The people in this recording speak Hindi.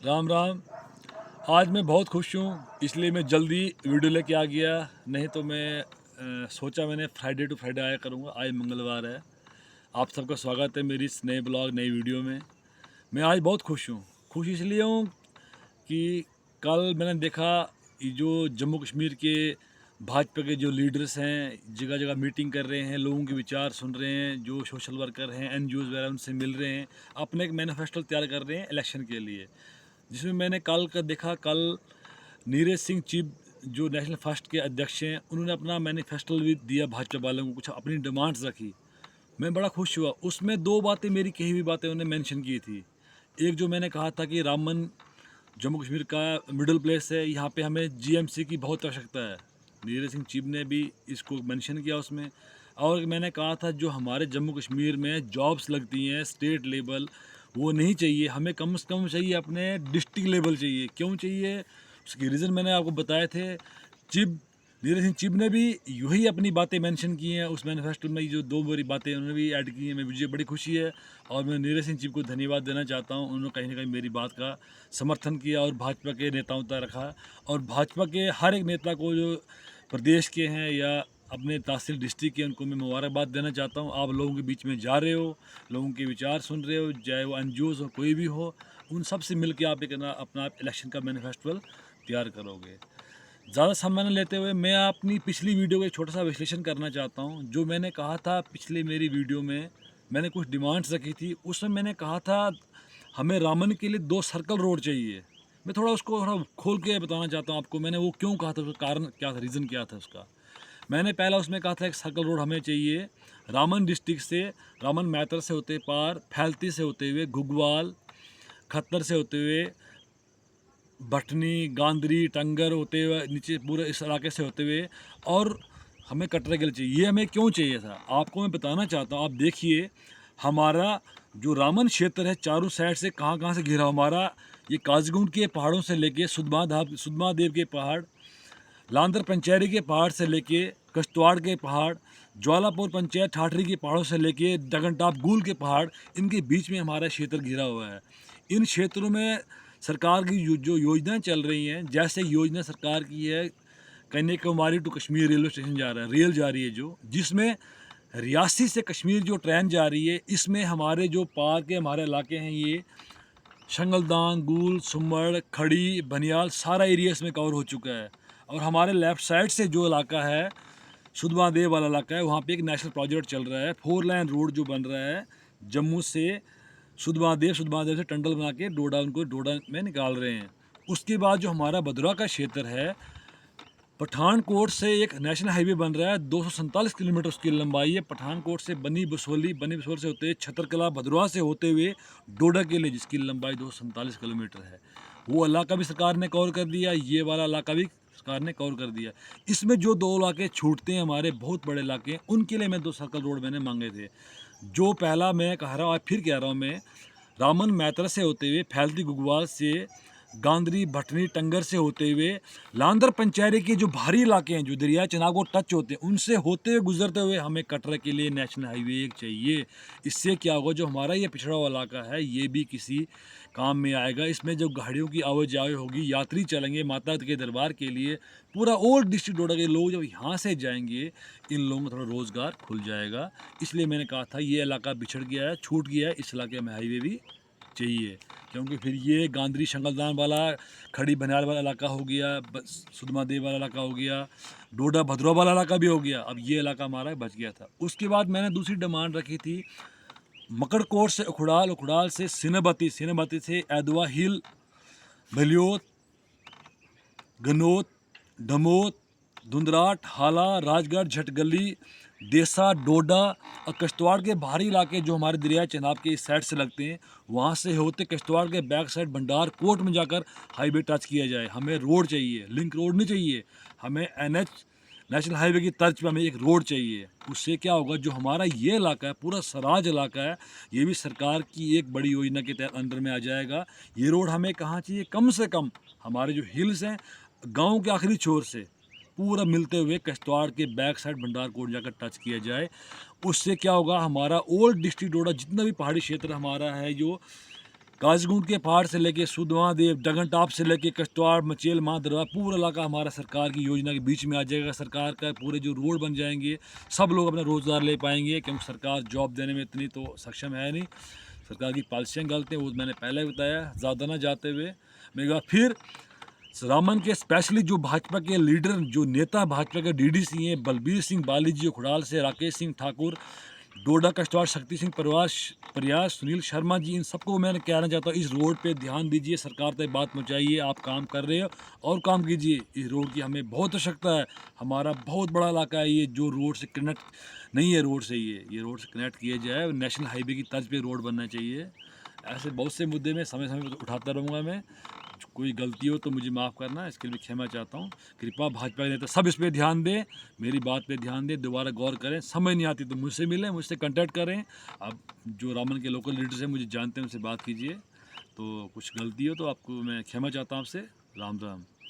राम राम। आज मैं बहुत खुश हूँ, इसलिए मैं जल्दी वीडियो लेके आ गया। नहीं तो मैं सोचा मैंने फ्राइडे टू फ्राइडे आया करूँगा। आज मंगलवार है। आप सबका स्वागत है मेरी इस नए ब्लॉग नई वीडियो में। मैं आज बहुत खुश हूँ। खुश इसलिए हूँ कि कल मैंने देखा ये जो जम्मू कश्मीर के भाजपा के जो लीडर्स हैं, जगह जगह मीटिंग कर रहे हैं, लोगों के विचार सुन रहे हैं, जो सोशल वर्कर हैं, एनजीओज़ वगैरह उनसे मिल रहे हैं, अपने एक मैनिफेस्टो तैयार कर रहे हैं इलेक्शन के लिए। जिसमें मैंने कल का देखा, कल नीरज सिंह चिब जो नेशनल फर्स्ट के अध्यक्ष हैं, उन्होंने अपना मैनिफेस्टो भी दिया भाजपा वालों को, कुछ अपनी डिमांड्स रखी। मैं बड़ा खुश हुआ। उसमें दो बातें, मेरी कही हुई बातें उन्होंने मेंशन की थी। एक जो मैंने कहा था कि रामन जम्मू कश्मीर का मिडिल प्लेस है, यहाँ पे हमें जीएमसी की बहुत आवश्यकता है। नीरज सिंह चिब ने भी इसको मेंशन किया उसमें। और मैंने कहा था जो हमारे जम्मू कश्मीर में जॉब्स लगती हैं स्टेट लेवल, वो नहीं चाहिए हमें, कम से कम चाहिए अपने डिस्ट्रिक्ट लेवल चाहिए। क्यों चाहिए, उसके रीज़न मैंने आपको बताए थे। चिब नीरज सिंह चिब ने भी यही अपनी बातें मेंशन की हैं उस मैनिफेस्टो में। जो दो मेरी बातें उन्होंने भी ऐड की हैं, मैं मुझे बड़ी खुशी है। और मैं नीरज सिंह चिब को धन्यवाद देना चाहता हूं। उन्होंने कहीं ना कहीं मेरी बात का समर्थन किया और भाजपा के नेताओं तक रखा। और भाजपा के हर एक नेता को, जो प्रदेश के हैं या अपने तहसील डिस्ट्रिक्ट के, उनको मैं मुबारकबाद देना चाहता हूँ। आप लोगों के बीच में जा रहे हो, लोगों के विचार सुन रहे हो, चाहे वो एनजीओज़ हो कोई भी हो, उन सब से मिल के आप एक अपना इलेक्शन का मैनिफेस्टो तैयार करोगे। ज़्यादा समय न लेते हुए मैं अपनी पिछली वीडियो का एक छोटा सा विश्लेषण करना चाहता हूँ। जो मैंने कहा था पिछले मेरी वीडियो में, मैंने कुछ डिमांड्स रखी थी। उसमें मैंने कहा था हमें रामन के लिए 2 सर्कल रोड चाहिए। मैं थोड़ा उसको थोड़ा खोल के बताना चाहता हूँ आपको, मैंने वो क्यों कहा था, उसका कारण क्या था, रीज़न क्या था उसका। मैंने पहला उसमें कहा था एक सर्कल रोड हमें चाहिए रामन डिस्ट्रिक्ट से, रामन मैतर से होते पार, फैलती से होते हुए, घुग्वाल, खत्तर से होते हुए, भटनी, गांधरी, टंगर होते हुए नीचे पूरे इस इलाके से होते हुए, और हमें कटरा के लिए चाहिए। ये हमें क्यों चाहिए था आपको मैं बताना चाहता हूँ। आप देखिए हमारा जो रामन क्षेत्र है चारों साइड से कहाँ कहाँ से घिरा हमारा, ये काजगुंड के पहाड़ों से लेके सुदमा देव के पहाड़, लांदर पंचैरी के पहाड़ से लेके कश्तवाड़ के पहाड़, ज्वालापुर पंचायत ठाठरी के पहाड़ों से लेके डगनटाप गूल के पहाड़, इनके बीच में हमारा क्षेत्र घिरा हुआ है। इन क्षेत्रों में सरकार की जो योजनाएं चल रही हैं, जैसे योजना सरकार की है Kanyakumari to Kashmir railway station जा रहा है, रेल जा रही है जो, जिसमें रियासी से कश्मीर जो ट्रेन जा रही है, इसमें हमारे जो पार के हमारे इलाके हैं, ये शंगलदान, गूल, सुमड़, खड़ी, बनियाल, सारा एरिया इसमें कवर हो चुका है। और हमारे लेफ़्ट साइड से जो इलाका है, सुधमादेव वाला इलाका है, वहाँ पे एक नेशनल प्रोजेक्ट चल रहा है, 4 लाइन रोड जो बन रहा है जम्मू से सुधमादेव से टंडल बना के डोडा, उनको डोडा में निकाल रहे हैं। उसके बाद जो हमारा भद्रवा का क्षेत्र है, पठानकोट से एक नेशनल हाईवे बन रहा है, 247 किलोमीटर उसकी लंबाई है। पठानकोट से बनी बसोली से होते हुए छतरकला, भद्रवाह से होते हुए डोडा के लिए, जिसकी लंबाई 247 किलोमीटर है। वो इलाका भी सरकार ने कवर कर दिया, ये वाला इलाका भी सरकार ने कवर कर दिया। इसमें जो 2 इलाके छूटते हैं, हमारे बहुत बड़े इलाके हैं, उनके लिए मैं 2 सर्कल रोड मैंने मांगे थे। जो पहला मैं कह रहा हूँ, आज फिर कह रहा हूँ मैं, रामन मैतर से होते हुए, फैलती गुगवाल से, गांधरी, भटनी, टंगर से होते हुए, लांदर पंचायत के जो भारी इलाके हैं, जो दरिया चनाब को टच होते हैं, उनसे होते हुए गुजरते हुए हमें कटरा के लिए नेशनल हाईवे एक चाहिए। इससे क्या होगा, जो हमारा ये पिछड़ा हुआ इलाका है, ये भी किसी काम में आएगा। इसमें जो गाड़ियों की आवाजाही होगी, यात्री चलेंगे माता के दरबार के लिए, पूरा ओल्ड डिस्ट्रिक्ट डोडा के लोग जब यहाँ से जाएंगे, इन लोगों को थोड़ा रोज़गार खुल जाएगा। इसलिए मैंने कहा था ये इलाका बिछड़ गया है, छूट गया है, इस इलाके में हाईवे भी चाहिए। क्योंकि फिर ये गांधरी शंगलदान वाला, खड़ी बनियाल वाला इलाका हो गया, सुधमादेव वाला इलाका हो गया, डोडा भद्रवा वाला इलाका भी हो गया। अब ये इलाका हमारा बच गया था। उसके बाद मैंने दूसरी डिमांड रखी थी मकड़कोट से उखड़ाल, उखड़ाल से सिनबती, सिनबती से एदवा हिल, भलियोत, गनोत, डमोत, धुंधराट, हाला, राजगढ़, झटगली, देसा, डोडा और किश्तवाड़ के बाहरी इलाके जो हमारे दरिया चनाब के इस साइड से लगते हैं, वहाँ से होते किश्तवाड़ के बैक साइड भंडार कोट में जाकर हाईवे टच किया जाए। हमें रोड चाहिए, लिंक रोड नहीं चाहिए, हमें एनएच नेशनल हाईवे की तर्ज पर हमें एक रोड चाहिए। उससे क्या होगा, जो हमारा ये इलाका है, पूरा सराज इलाका है, ये भी सरकार की एक बड़ी योजना के तहत अंडर में आ जाएगा। ये रोड हमें कहाँ चाहिए, कम से कम हमारे जो हिल्स हैं, गांव के आखिरी छोर से पूरा मिलते हुए किश्तवाड़ के बैक साइड भंडारकोट जाकर टच किया जाए। उससे क्या होगा, हमारा ओल्ड डिस्ट्रिक्ट डोडा जितना भी पहाड़ी क्षेत्र हमारा है, जो काजगुंड के पहाड़ से लेके सुधवा देव डगन टॉप से लेके कश्तवाड़ मचेल माँ दरबार पूरा इलाका हमारा सरकार की योजना के बीच में आ जाएगा। सरकार का पूरे जो रोड बन जाएंगे, सब लोग अपना रोज़गार ले पाएंगे, क्योंकि सरकार जॉब देने में इतनी तो सक्षम है नहीं। सरकार की पॉलिसियाँ गलत हैं, वो मैंने पहले बताया। ज़्यादा ना जाते हुए मैं एक बार फिर रामन के स्पेशली जो भाजपा के लीडर, जो नेता भाजपा के डीडीसी हैं, बलबीर सिंह बालीजी खुड़ाल से, राकेश सिंह ठाकुर डोडा कश्तवाड़, शक्ति सिंह प्रयास, सुनील शर्मा जी, इन सबको मैं कहना चाहता हूँ, इस रोड पे ध्यान दीजिए, सरकार तक बात पहुँचाइए। आप काम कर रहे हो और काम कीजिए। इस रोड की हमें बहुत आवश्यकता है। हमारा बहुत बड़ा इलाका है ये, जो रोड से कनेक्ट नहीं है। रोड से ये रोड से कनेक्ट किया जाए। नेशनल हाईवे की तर्ज पे रोड बनना चाहिए। ऐसे बहुत से मुद्दे में समय समय पर उठाता रहूँगा मैं। कोई गलती हो तो मुझे माफ़ करना, इसके लिए क्षमा चाहता हूँ। कृपा भाजपा के नेता सब इस पे ध्यान दें, मेरी बात पे ध्यान दें, दोबारा गौर करें। समझ नहीं आती तो मुझसे मिलें, मुझसे कांटेक्ट करें। अब जो रामन के लोकल लीडर्स हैं, मुझे जानते हैं, उनसे बात कीजिए। तो कुछ गलती हो तो आपको मैं क्षमा चाहता हूँ आपसे। राम राम।